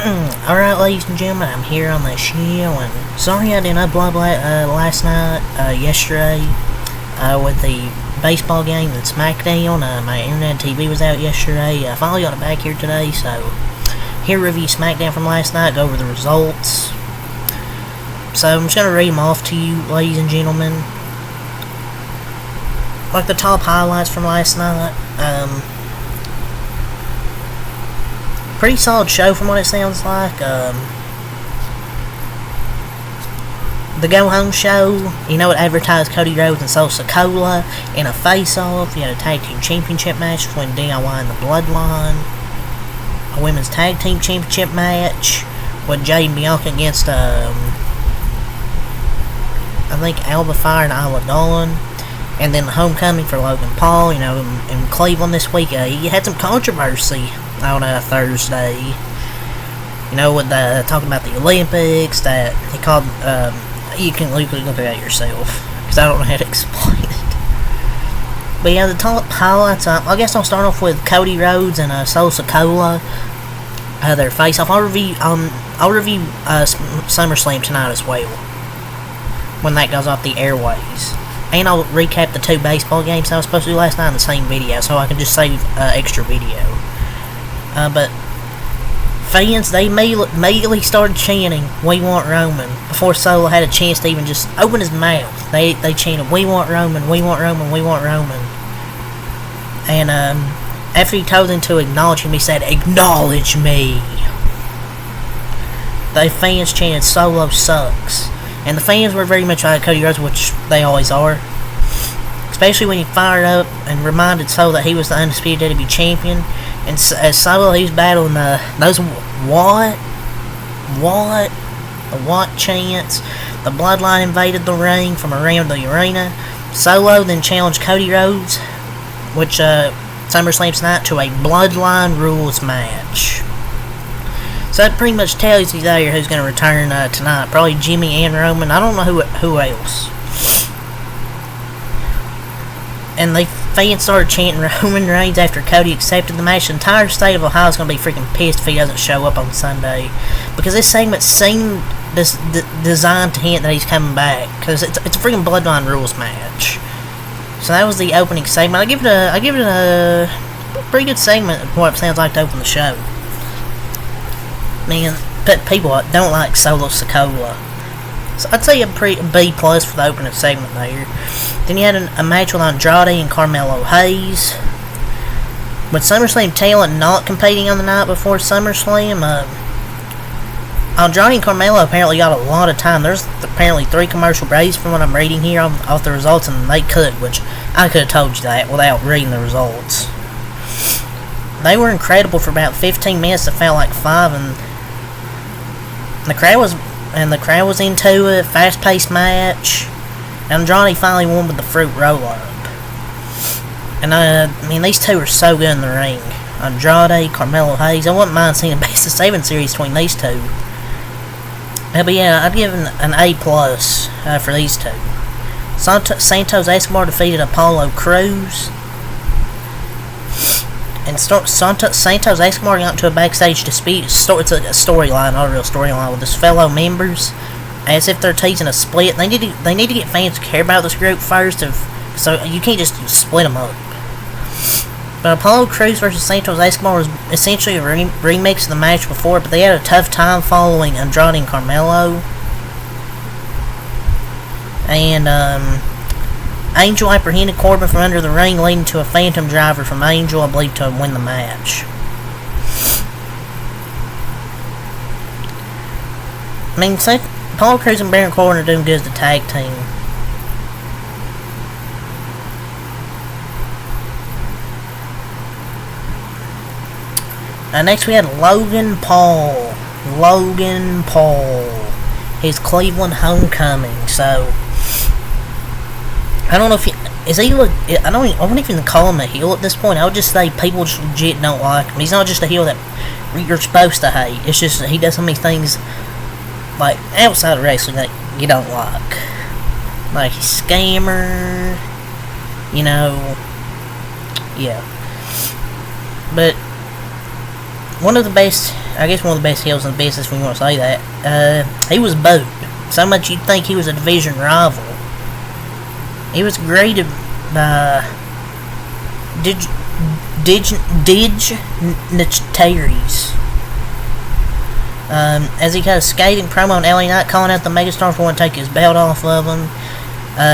Alright, ladies and gentlemen, I'm here on the show, and sorry I didn't upload last night, yesterday, with the baseball game and Smackdown. My internet TV was out yesterday. I finally got it back here today, so here review Smackdown from last night, go over the results. So I'm just gonna read them off to you, ladies and gentlemen. Like the top highlights from last night. Pretty solid show from what it sounds like. The Go Home show, you know, it advertised Cody Rhodes and Sosa Cola in a face-off. You had a tag team championship match between DIY and the Bloodline. A women's tag team championship match with Jade and Bianca against, I think, Alba Fire and Isla Dawn. And then the homecoming for Logan Paul, you know, in Cleveland this week. He had some controversy on Thursday. You know, with talking about the Olympics, that he called, you can look at that yourself, because I don't know how to explain it. But yeah, the top highlights, I guess I'll start off with Cody Rhodes and Sosa Cola, their face-off. I'll review SummerSlam tonight as well, when that goes off the airways. And I'll recap the two baseball games I was supposed to do last night in the same video, so I can just save extra video. But fans, they immediately started chanting, "We want Roman," before Solo had a chance to even just open his mouth. They chanted, "We want Roman, we want Roman, we want Roman." And after he told them to acknowledge him, he said, "Acknowledge me." The fans chanted, "Solo sucks." And the fans were very much like Cody Rhodes, which they always are. Especially when he fired up and reminded Solo that he was the undisputed WWE champion. And as Solo, he was battling those what chants. The Bloodline invaded the ring from around the arena. Solo then challenged Cody Rhodes, which SummerSlam tonight, to a Bloodline rules match. So that pretty much tells you there who's going to return tonight. Probably Jimmy and Roman. I don't know who else. And the fans started chanting Roman Reigns after Cody accepted the match. The entire state of Ohio is going to be freaking pissed if he doesn't show up on Sunday, because this segment seemed designed to hint that he's coming back, because it's a freaking Bloodline rules match. So that was the opening segment. I give it a pretty good segment of what it sounds like to open the show. Man, but people don't like Solo Sikoa. So I'd say a B+ for the opening segment there. Then you had a match with Andrade and Carmelo Hayes. With SummerSlam talent not competing on the night before SummerSlam, Andrade and Carmelo apparently got a lot of time. There's apparently 3 commercial breaks from what I'm reading here off the results, and they could, which I could have told you that without reading the results. They were incredible for about 15 minutes. It felt like 5, and the crowd was into it. Fast-paced match. Andrade finally won with the fruit roll-up. And I mean, these two are so good in the ring. Andrade, Carmelo Hayes. I wouldn't mind seeing a Best of 7 series between these two. But yeah, I'd give an A+ for these two. Santos Escobar defeated Apollo Crews. And Santos Escobar got into a backstage dispute. It's a storyline, not a real storyline, with his fellow members, as if they're teasing a split. They need to get fans to care about this group first, so you can't just split them up. But Apollo Crews versus Santos Escobar was essentially a remix of the match before, but they had a tough time following Andrade and Carmelo. And Angel apprehended Corbin from under the ring, leading to a phantom driver from Angel, I believe, to win the match. I mean, Apollo Crews and Baron Corbin are doing good as the tag team. Next we had Logan Paul. His Cleveland homecoming. So I don't know if I wouldn't even call him a heel at this point. I would just say people just legit don't like him. He's not just a heel that you're supposed to hate. It's just that he does so many things, like, outside of wrestling, that you don't like. Like, he's a scammer, you know, yeah. But one of the best I guess one of the best heels in the business, if we want to say that. He was booed. So much you'd think he was a division rival. He was greeted by dignitaries. As he cut a scathing promo on LA Knight, calling out the megastars for wanting to take his belt off of him.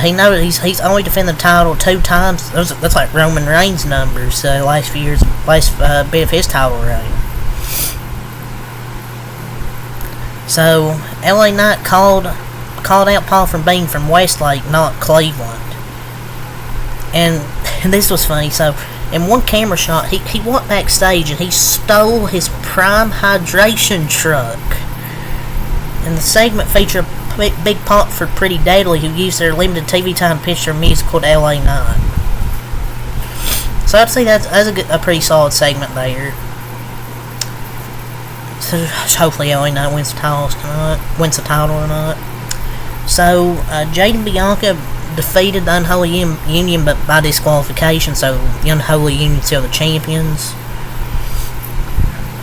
He noted he's only defended the title 2 times. That's like Roman Reigns' numbers. Last bit of his title reign. So LA Knight called out Paul from being from Westlake, not Cleveland. And this was funny. So in one camera shot, he went backstage and he stole his Prime hydration truck. And the segment featured a big pop for Pretty Deadly, who used their limited TV time to pitch their musical to LA Knight. So I'd say that's a pretty solid segment there. So hopefully LA Knight wins the title or not. So Jade and Bianca defeated the Unholy Union, but by disqualification. So the Unholy Union still the champions.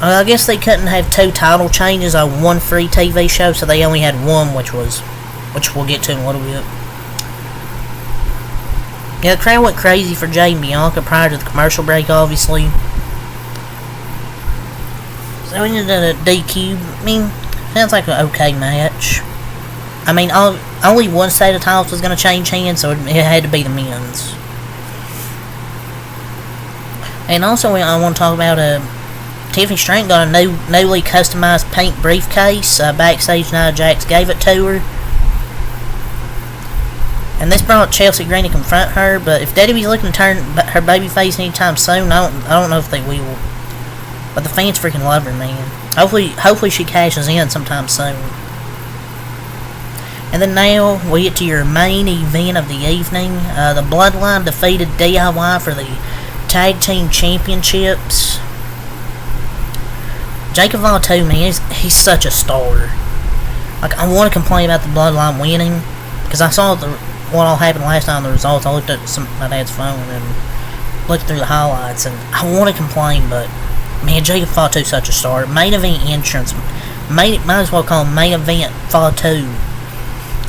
I guess they couldn't have 2 title changes on one free TV show, so they only had one, which we'll get to in a little bit. Yeah, the crowd went crazy for Jade and Bianca prior to the commercial break, obviously. So we ended a DQ. I mean, sounds like an okay match. I mean, only one set of titles was going to change hands, so it had to be the men's. And also, I want to talk about Tiffany Stratton got a newly customized pink briefcase. Backstage, Nia Jax gave it to her. And this brought Chelsea Green to confront her, but if WWE's looking to turn her babyface anytime soon, I don't know if they will. But the fans freaking love her, man. Hopefully she cashes in sometime soon. And then now we get to your main event of the evening. The Bloodline defeated DIY for the Tag Team Championships. Jacob Fatu, man, he's such a star. Like, I want to complain about the Bloodline winning, because I saw what all happened last night on the results. I looked at my dad's phone and looked through the highlights, and I want to complain, but man, Jacob Fatu's such a star. Main event entrance, might as well call him main event Fatu.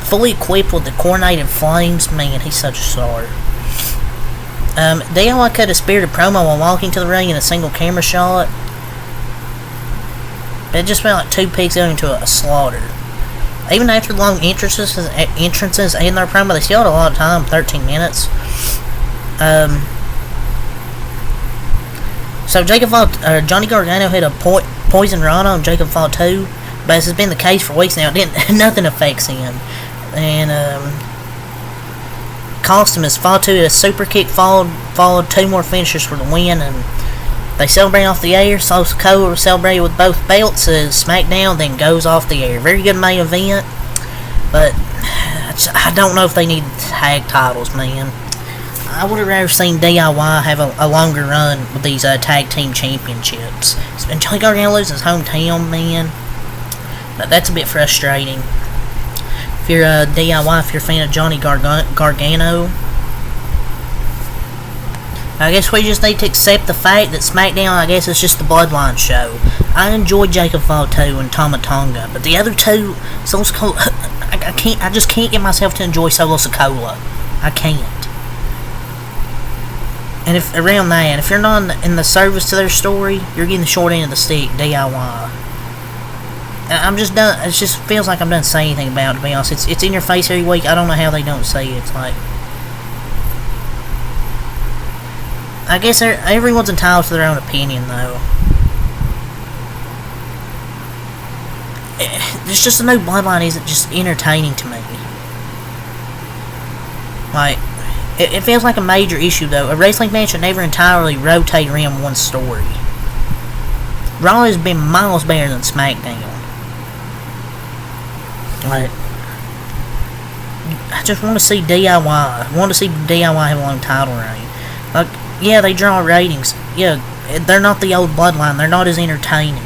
Fully equipped with the coordinated flames, man, he's such a star. DIY cut a spirited promo while walking to the ring in a single camera shot. It just felt like 2 pigs going into a slaughter. Even after long entrances and their promo, they still had a lot of time, 13 minutes. So Johnny Gargano hit a poison rana on Jacob Fatu, but as has been the case for weeks now, nothing affects him. And cost him as Fatu hit a super kick, followed 2 more finishers for the win, and they celebrate off the air. So Sokoa celebrated with both belts as Smackdown, then goes off the air. Very good main event, but I don't know if they need tag titles, man. I would have rather seen DIY have a longer run with these tag team championships. And Johnny Gargano loses his hometown, man. That's a bit frustrating. If you're DIY, if you're a fan of Johnny Gargano, I guess we just need to accept the fact that SmackDown, I guess, is just the Bloodline show. I enjoy Jacob Fatu and Tama Tonga, but the other two, I just can't get myself to enjoy Solo Sikoa. I can't. And if you're not in the service to their story, you're getting the short end of the stick, DIY. I'm just done. It just feels like I'm done saying anything about it, to be honest. It's in your face every week. I don't know how they don't say it. It's like, I guess everyone's entitled to their own opinion, though. It's just a new Bloodline isn't just entertaining to me. Like, it feels like a major issue, though. A wrestling match should never entirely rotate around one story. Raw has been miles better than SmackDown. Like, I just want to see DIY. I want to see DIY have a long title reign. Like, yeah, they draw ratings. Yeah, they're not the old Bloodline. They're not as entertaining.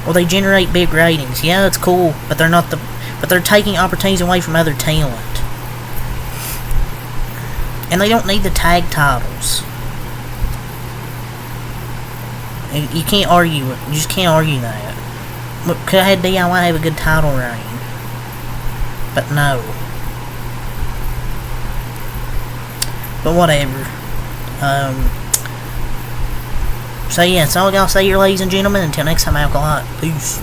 Well, they generate big ratings. Yeah, that's cool, but they're taking opportunities away from other talent. And they don't need the tag titles. You can't argue. You just can't argue that. Could have had DIY have a good title reign, but no. But whatever. So yeah, that's all I gotta say here, ladies and gentlemen. Until next time, Alkalot. Peace.